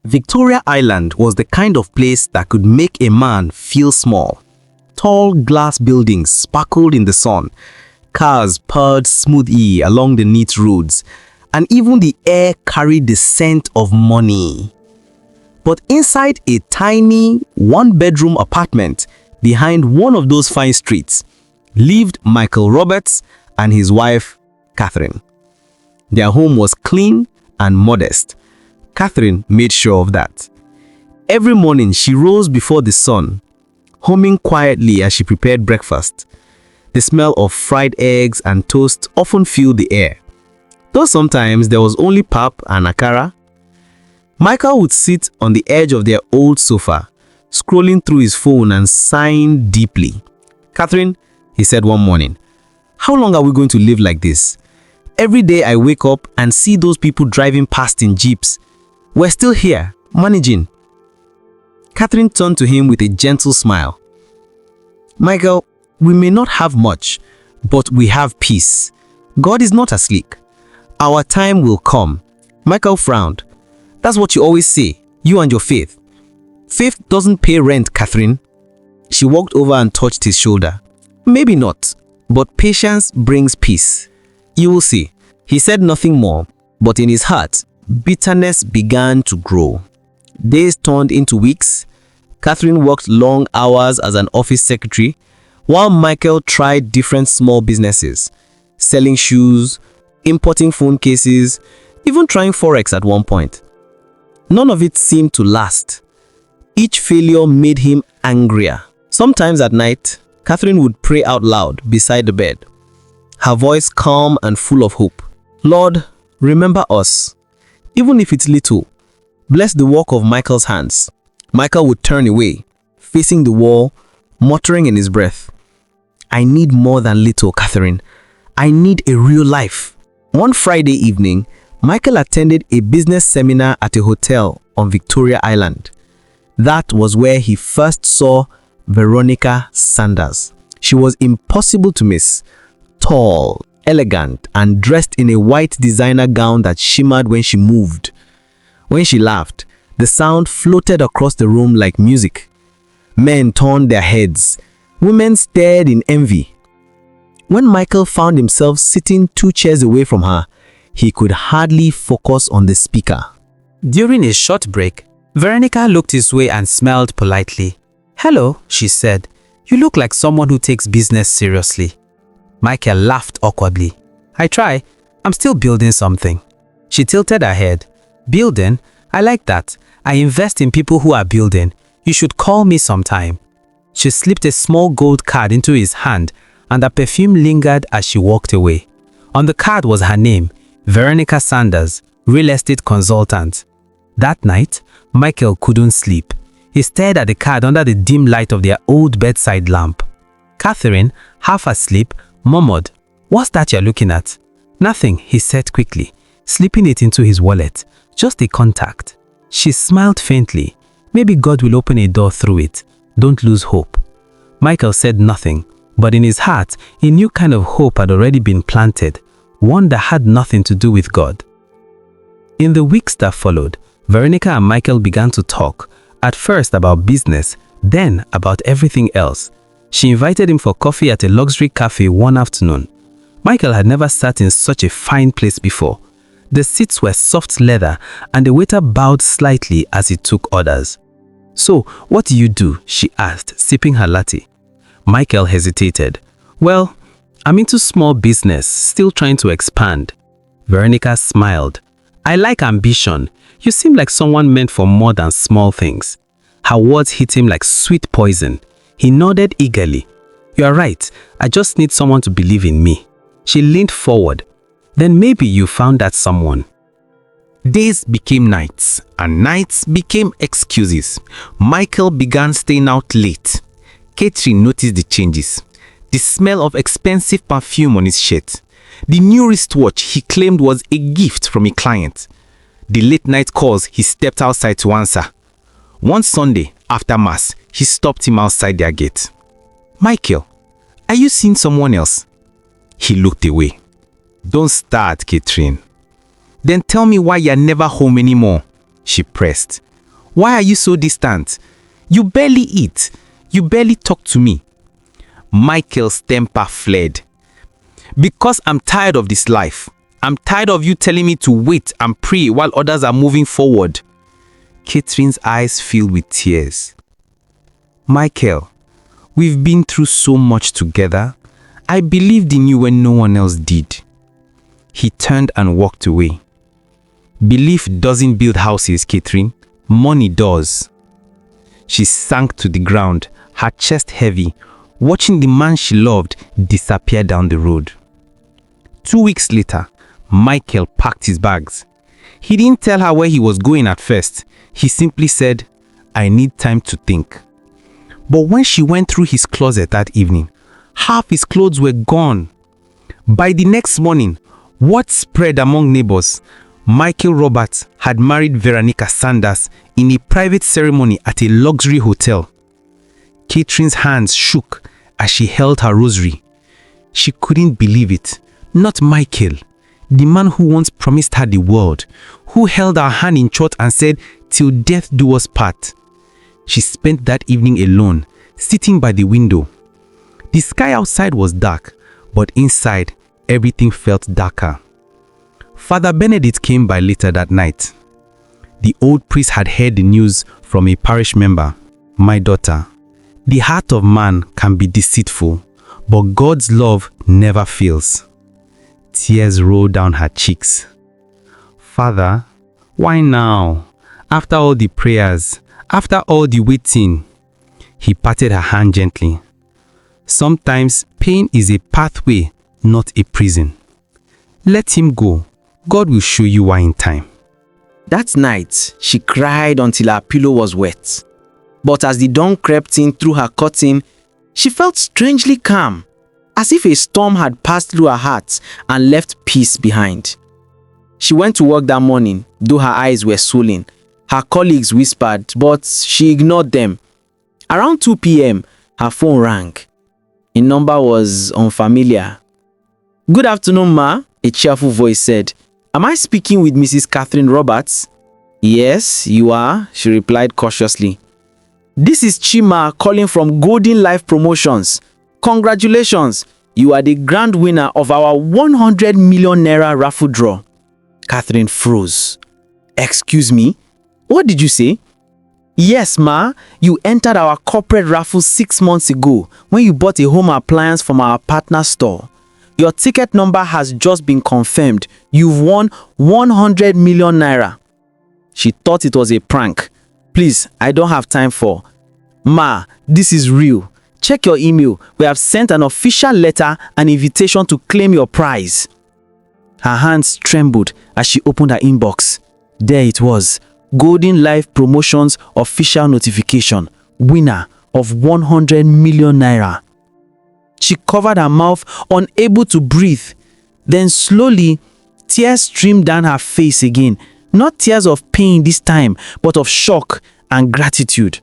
Victoria Island was the kind of place that could make a man feel small. Tall glass buildings sparkled in the sun, cars purred smoothly along the neat roads, and even the air carried the scent of money. But inside a tiny one-bedroom apartment behind one of those fine streets lived Michael Roberts and his wife, Catherine. Their home was clean and modest. Catherine made sure of that. Every morning she rose before the sun, humming quietly as she prepared breakfast. The smell of fried eggs and toast often filled the air, though sometimes there was only pap and akara. Michael would sit on the edge of their old sofa, scrolling through his phone and sighing deeply. "Catherine," he said one morning, "how long are we going to live like this? Every day I wake up and see those people driving past in jeeps. We're still here, managing." Catherine turned to him with a gentle smile. "Michael, we may not have much, but we have peace. God is not asleep. Our time will come." Michael frowned. "That's what you always say, you and your faith." "Faith doesn't pay rent, Catherine." She walked over and touched his shoulder. "Maybe not, but patience brings peace. You will see." He said nothing more, but in his heart, bitterness began to grow. Days turned into weeks. Catherine worked long hours as an office secretary, while Michael tried different small businesses, selling shoes, importing phone cases, even trying forex at one point. None of it seemed to last. Each failure made him angrier. Sometimes at night, Catherine would pray out loud beside the bed, her voice calm and full of hope. "Lord, remember us, even if it's little. Bless the work of Michael's hands." Michael would turn away, facing the wall, muttering in his breath, "I need more than little, Catherine. I need a real life." One Friday evening, Michael attended a business seminar at a hotel on Victoria Island. That was where he first saw Veronica Sanders. She was impossible to miss. Tall, elegant, and dressed in a white designer gown that shimmered when she moved. When she laughed, the sound floated across the room like music. Men turned their heads. Women stared in envy. When Michael found himself sitting 2 chairs away from her, he could hardly focus on the speaker. During a short break, Veronica looked his way and smiled politely. "Hello," she said. "You look like someone who takes business seriously." Michael laughed awkwardly. "I try. I'm still building something." She tilted her head. "Building? I like that. I invest in people who are building. You should call me sometime." She slipped a small gold card into his hand, and the perfume lingered as she walked away. On the card was her name, Veronica Sanders, real estate consultant. That night, Michael couldn't sleep. He stared at the card under the dim light of their old bedside lamp. Catherine, half asleep, murmured, "What's that you're looking at?" "Nothing," he said quickly, slipping it into his wallet. "Just a contact." She smiled faintly. "Maybe God will open a door through it. Don't lose hope." Michael said nothing, but in his heart, a new kind of hope had already been planted, one that had nothing to do with God. In the weeks that followed, Veronica and Michael began to talk, at first about business, then about everything else. She invited him for coffee at a luxury cafe one afternoon. Michael had never sat in such a fine place before. The seats were soft leather, and the waiter bowed slightly as he took orders. "So, what do you do?" she asked, sipping her latte. Michael hesitated. "Well, I'm into small business, still trying to expand." Veronica smiled. "I like ambition. You seem like someone meant for more than small things." Her words hit him like sweet poison. He nodded eagerly. "You are right. I just need someone to believe in me." She leaned forward. "Then maybe you found that someone." Days became nights, and nights became excuses. Michael began staying out late. Catherine noticed the changes. The smell of expensive perfume on his shirt. The new wristwatch he claimed was a gift from a client. The late night calls he stepped outside to answer. One Sunday, after Mass, he stopped him outside their gate. "Michael, are you seeing someone else?" He looked away. "Don't start, Catherine." "Then tell me why you're never home anymore," she pressed. Why are you so distant? You barely eat. You barely talk to me." Michael's temper fled. "Because I'm tired of this life. I'm tired of you telling me to wait and pray while others are moving forward." Catherine's eyes filled with tears. "Michael, we've been through so much together. I believed in you when no one else did." He turned and walked away. "Belief doesn't build houses, Catherine. Money does." She sank to the ground, her chest heavy, watching the man she loved disappear down the road. 2 weeks later, Michael packed his bags. He didn't tell her where he was going at first. He simply said, "I need time to think." But when she went through his closet that evening, half his clothes were gone. By the next morning, word spread among neighbors. Michael Roberts had married Veronica Sanders in a private ceremony at a luxury hotel. Catherine's hands shook as she held her rosary. She couldn't believe it. Not Michael, the man who once promised her the world, who held her hand in church and said, "Till death do us part." She spent that evening alone, sitting by the window. The sky outside was dark, but inside, everything felt darker. Father Benedict came by later that night. The old priest had heard the news from a parish member. "My daughter, the heart of man can be deceitful, but God's love never fails." Tears rolled down her cheeks. "Father, why now? After all the prayers, after all the waiting." He patted her hand gently. "Sometimes pain is a pathway, not a prison. Let him go. God will show you why in time." That night, she cried until her pillow was wet. But as the dawn crept in through her curtain, she felt strangely calm, as if a storm had passed through her heart and left peace behind. She went to work that morning, though her eyes were swollen. Her colleagues whispered, but she ignored them. Around 2 p.m., her phone rang. A number was unfamiliar. "Good afternoon, ma," a cheerful voice said. "Am I speaking with Mrs. Catherine Roberts?" "Yes, you are," she replied cautiously. "This is Chima calling from Golden Life Promotions. Congratulations, you are the grand winner of our 100 million naira raffle draw." Catherine froze. "Excuse me? What did you say?" "Yes, ma. You entered our corporate raffle 6 months ago when you bought a home appliance from our partner store. Your ticket number has just been confirmed. You've won 100 million naira." She thought it was a prank. "Please, I don't have time for..." "Ma, this is real. Check your email. We have sent an official letter and invitation to claim your prize." Her hands trembled as she opened her inbox. There it was. Golden Life Promotions official notification. Winner of 100 million naira. She covered her mouth, unable to breathe. Then slowly, tears streamed down her face again. Not tears of pain this time, but of shock and gratitude.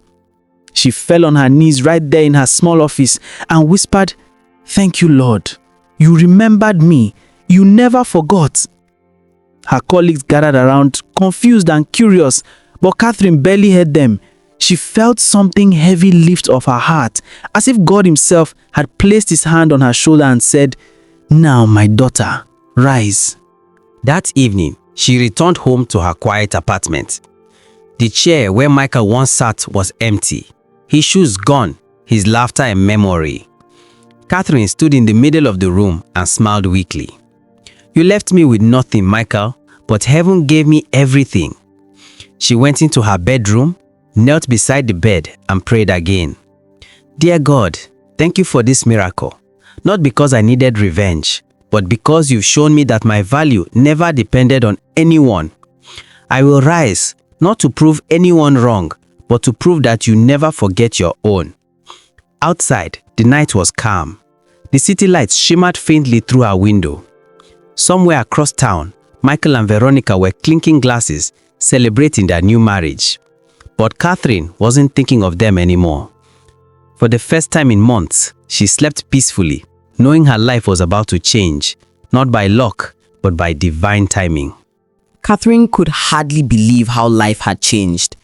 She fell on her knees right there in her small office and whispered, "Thank you, Lord. You remembered me. You never forgot." Her colleagues gathered around, confused and curious, but Catherine barely heard them. She felt something heavy lift off her heart, as if God himself had placed his hand on her shoulder and said, "Now, my daughter, rise." That evening, she returned home to her quiet apartment. The chair where Michael once sat was empty, his shoes gone, his laughter a memory. Catherine stood in the middle of the room and smiled weakly. "You left me with nothing, Michael, but heaven gave me everything." She went into her bedroom, knelt beside the bed and prayed again. "Dear God, thank you for this miracle, not because I needed revenge, but because you've shown me that my value never depended on anyone. I will rise, not to prove anyone wrong, but to prove that you never forget your own." Outside, the night was calm. The city lights shimmered faintly through her window. Somewhere across town, Michael and Veronica were clinking glasses, celebrating their new marriage. But Catherine wasn't thinking of them anymore. For the first time in months, she slept peacefully, knowing her life was about to change, not by luck, but by divine timing. Catherine could hardly believe how life had changed.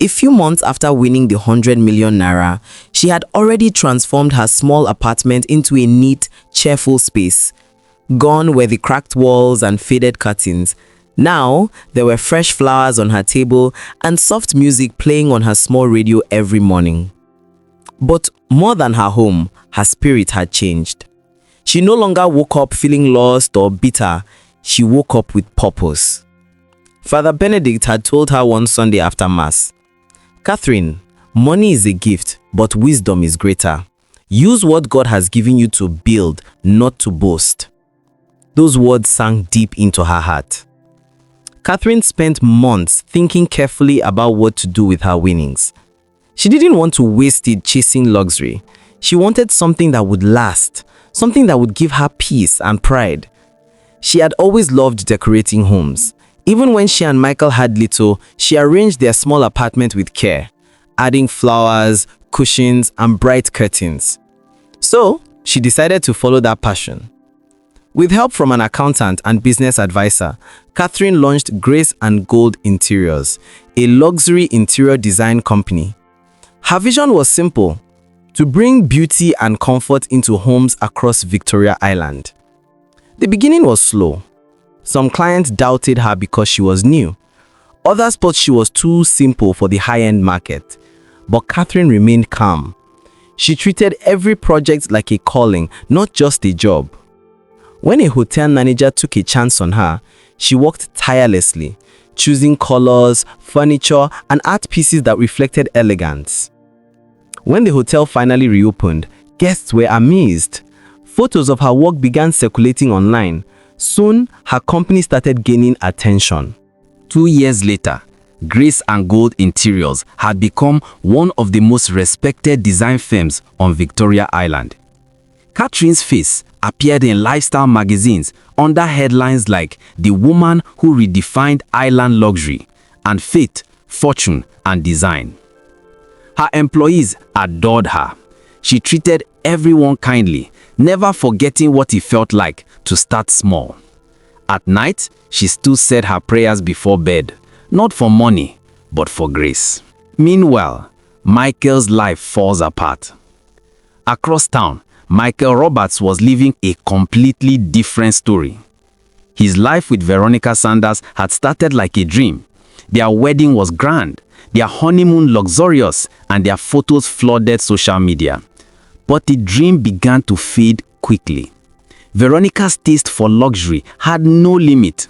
A few months after winning the 100 million naira, she had already transformed her small apartment into a neat, cheerful space. Gone were the cracked walls and faded curtains. Now, there were fresh flowers on her table and soft music playing on her small radio every morning. But more than her home, her spirit had changed. She no longer woke up feeling lost or bitter. She woke up with purpose. Father Benedict had told her one Sunday after Mass, "Catherine, money is a gift, but wisdom is greater. Use what God has given you to build, not to boast." Those words sank deep into her heart. Catherine spent months thinking carefully about what to do with her winnings. She didn't want to waste it chasing luxury. She wanted something that would last, something that would give her peace and pride. She had always loved decorating homes. Even when she and Michael had little, she arranged their small apartment with care, adding flowers, cushions, and bright curtains. So, she decided to follow that passion. With help from an accountant and business advisor, Catherine launched Grace and Gold Interiors, a luxury interior design company. Her vision was simple: to bring beauty and comfort into homes across Victoria Island. The beginning was slow. Some clients doubted her because she was new. Others thought she was too simple for the high-end market. But Catherine remained calm. She treated every project like a calling, not just a job. When a hotel manager took a chance on her, she worked tirelessly, choosing colors, furniture, and art pieces that reflected elegance. When the hotel finally reopened, guests were amazed. Photos of her work began circulating online. Soon, her company started gaining attention. 2 years later, Grace and Gold Interiors had become one of the most respected design firms on Victoria Island. Catherine's face appeared in lifestyle magazines under headlines like "The Woman Who Redefined Island Luxury" and "Faith, Fortune and Design." Her employees adored her. She treated everyone kindly, never forgetting what it felt like to start small. At night, she still said her prayers before bed, not for money, but for grace. Meanwhile, Michael's life falls apart. Across town, Michael Roberts was living a completely different story. His life with Veronica Sanders had started like a dream. Their wedding was grand, their honeymoon luxurious, and their photos flooded social media. But the dream began to fade quickly. Veronica's taste for luxury had no limit.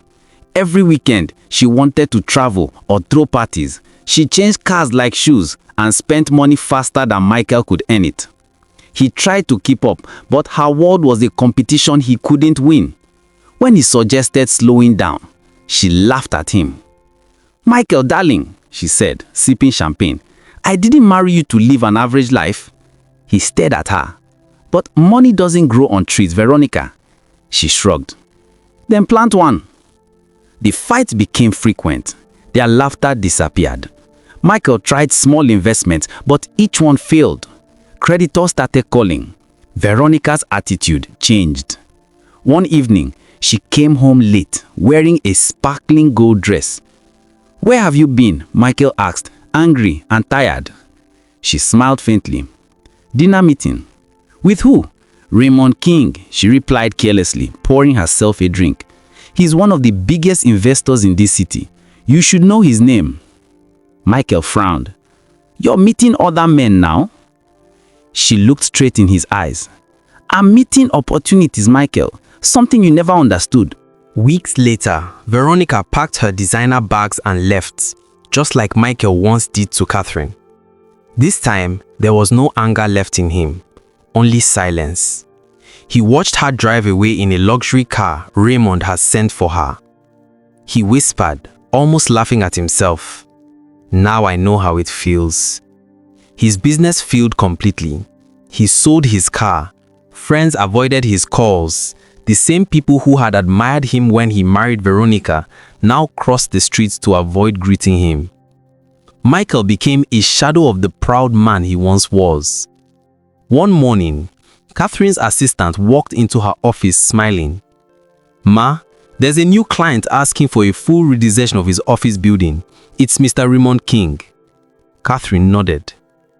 Every weekend, she wanted to travel or throw parties. She changed cars like shoes and spent money faster than Michael could earn it. He tried to keep up, but her world was a competition he couldn't win. When he suggested slowing down, she laughed at him. "Michael, darling," she said, sipping champagne, "I didn't marry you to live an average life." He stared at her. "But money doesn't grow on trees, Veronica." She shrugged. "Then plant one." The fight became frequent. Their laughter disappeared. Michael tried small investments, but each one failed. Creditors started calling. Veronica's attitude changed. One evening, she came home late, wearing a sparkling gold dress. "Where have you been?" Michael asked, angry and tired. She smiled faintly. "Dinner meeting." "With who?" "Raymond King," she replied carelessly, pouring herself a drink. "He's one of the biggest investors in this city. You should know his name." Michael frowned. "You're meeting other men now?" She looked straight in his eyes. "I'm meeting opportunities, Michael. Something you never understood." Weeks later, Veronica packed her designer bags and left, just like Michael once did to Catherine. This time, there was no anger left in him, only silence. He watched her drive away in a luxury car Raymond had sent for her. He whispered, almost laughing at himself, "Now I know how it feels." His business failed completely. He sold his car. Friends avoided his calls. The same people who had admired him when he married Veronica now crossed the streets to avoid greeting him. Michael became a shadow of the proud man he once was. One morning, Catherine's assistant walked into her office smiling. "Ma, there's a new client asking for a full redesign of his office building. It's Mr. Raymond King." Catherine nodded,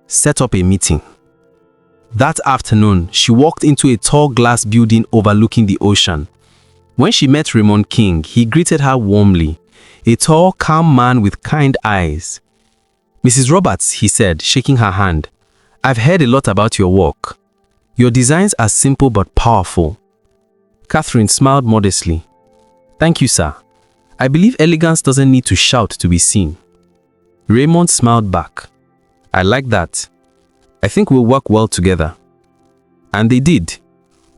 set up a meeting. That afternoon, she walked into a tall glass building overlooking the ocean. When she met Raymond King, he greeted her warmly, a tall, calm man with kind eyes. "Mrs. Roberts," he said, shaking her hand, "I've heard a lot about your work. Your designs are simple but powerful." Catherine smiled modestly. "Thank you, sir. I believe elegance doesn't need to shout to be seen." Raymond smiled back. "I like that. I think we'll work well together." And they did.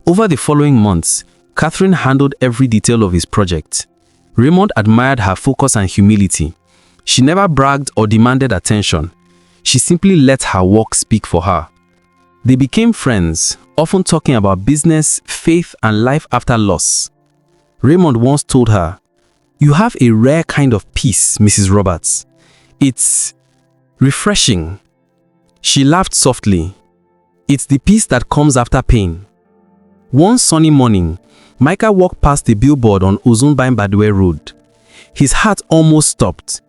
Over the following months, Catherine handled every detail of his project. Raymond admired her focus and humility. She never bragged or demanded attention. She simply let her work speak for her. They became friends, often talking about business, faith, and life after loss. Raymond once told her, "You have a rare kind of peace, Mrs. Roberts. It's refreshing." She laughed softly. "It's the peace that comes after pain." One sunny morning, Michael walked past the billboard on Ozunbine-Badwe Road. His heart almost stopped.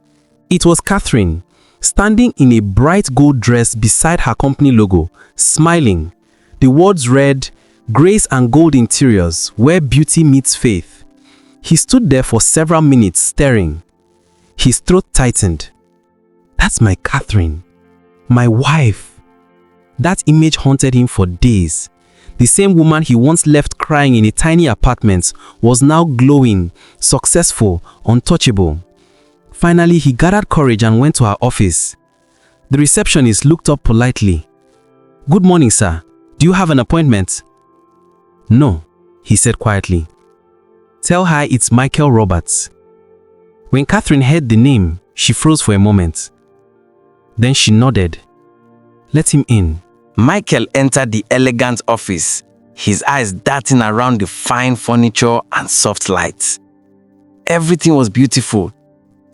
It was Catherine, standing in a bright gold dress beside her company logo, smiling. The words read, "Grace and Gold Interiors, where beauty meets faith." He stood there for several minutes staring. His throat tightened. "That's my Catherine. My wife." That image haunted him for days. The same woman he once left crying in a tiny apartment was now glowing, successful, untouchable. Finally, he gathered courage and went to her office. The receptionist looked up politely. "Good morning, sir. Do you have an appointment?" "No," he said quietly. "Tell her it's Michael Roberts." When Catherine heard the name, she froze for a moment. Then she nodded. "Let him in." Michael entered the elegant office, his eyes darting around the fine furniture and soft lights. Everything was beautiful.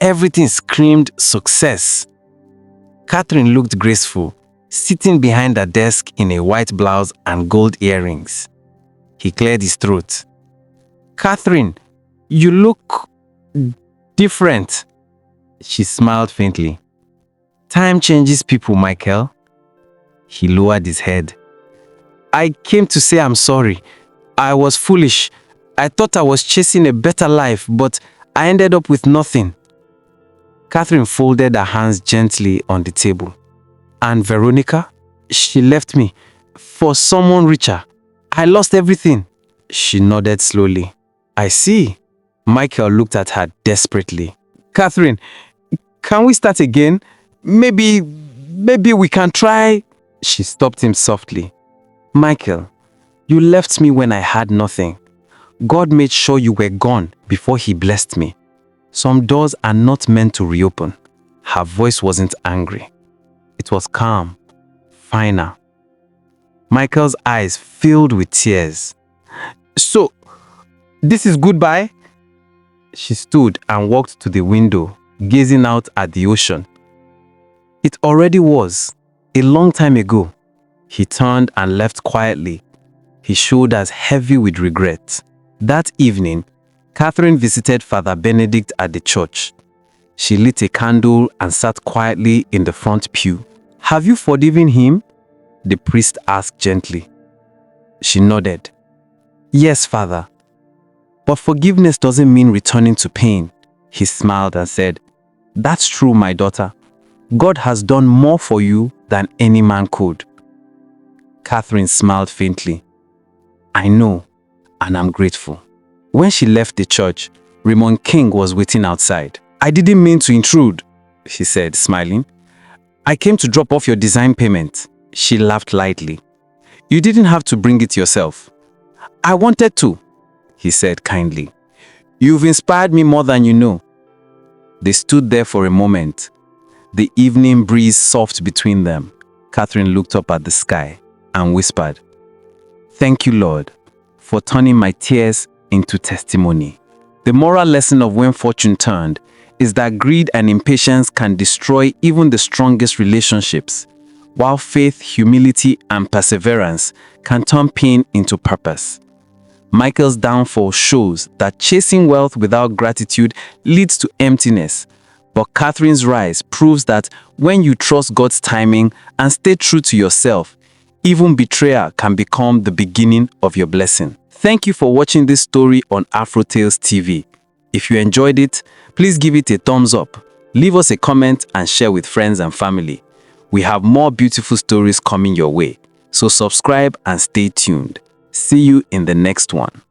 Everything screamed success. Catherine looked graceful, sitting behind a desk in a white blouse and gold earrings. He cleared his throat. "Catherine, you look different." She smiled faintly. "Time changes people, Michael." He lowered his head. "I came to say I'm sorry. I was foolish. I thought I was chasing a better life, but I ended up with nothing." Catherine folded her hands gently on the table. "And Veronica? She left me for someone richer. I lost everything." She nodded slowly. "I see." Michael looked at her desperately. "Catherine, can we start again? Maybe we can try." She stopped him softly. "Michael, you left me when I had nothing. God made sure you were gone before He blessed me. Some doors are not meant to reopen." Her voice wasn't angry. It was calm, final. Michael's eyes filled with tears. "So, this is goodbye?" She stood and walked to the window, gazing out at the ocean. It already was. A long time ago. He turned and left quietly, his shoulders heavy with regret. That evening, Catherine visited Father Benedict at the church. She lit a candle and sat quietly in the front pew. "Have you forgiven him?" the priest asked gently. She nodded. "Yes, Father. But forgiveness doesn't mean returning to pain." He smiled and said, "That's true, my daughter. God has done more for you than any man could." Catherine smiled faintly. "I know, and I'm grateful." When she left the church, Raymond King was waiting outside. "I didn't mean to intrude," she said, smiling. "I came to drop off your design payment." She laughed lightly. "You didn't have to bring it yourself." "I wanted to," he said kindly. "You've inspired me more than you know." They stood there for a moment. The evening breeze soft between them. Catherine looked up at the sky and whispered, "Thank you, Lord, for turning my tears into testimony." The moral lesson of When Fortune Turned is that greed and impatience can destroy even the strongest relationships, while faith, humility, and perseverance can turn pain into purpose. Michael's downfall shows that chasing wealth without gratitude leads to emptiness, But Catherine's rise proves that when you trust God's timing and stay true to yourself, even betrayal can become the beginning of your blessing. Thank you for watching this story on Afrotales TV. If you enjoyed it, please give it a thumbs up, leave us a comment and share with friends and family. We have more beautiful stories coming your way, so subscribe and stay tuned. See you in the next one.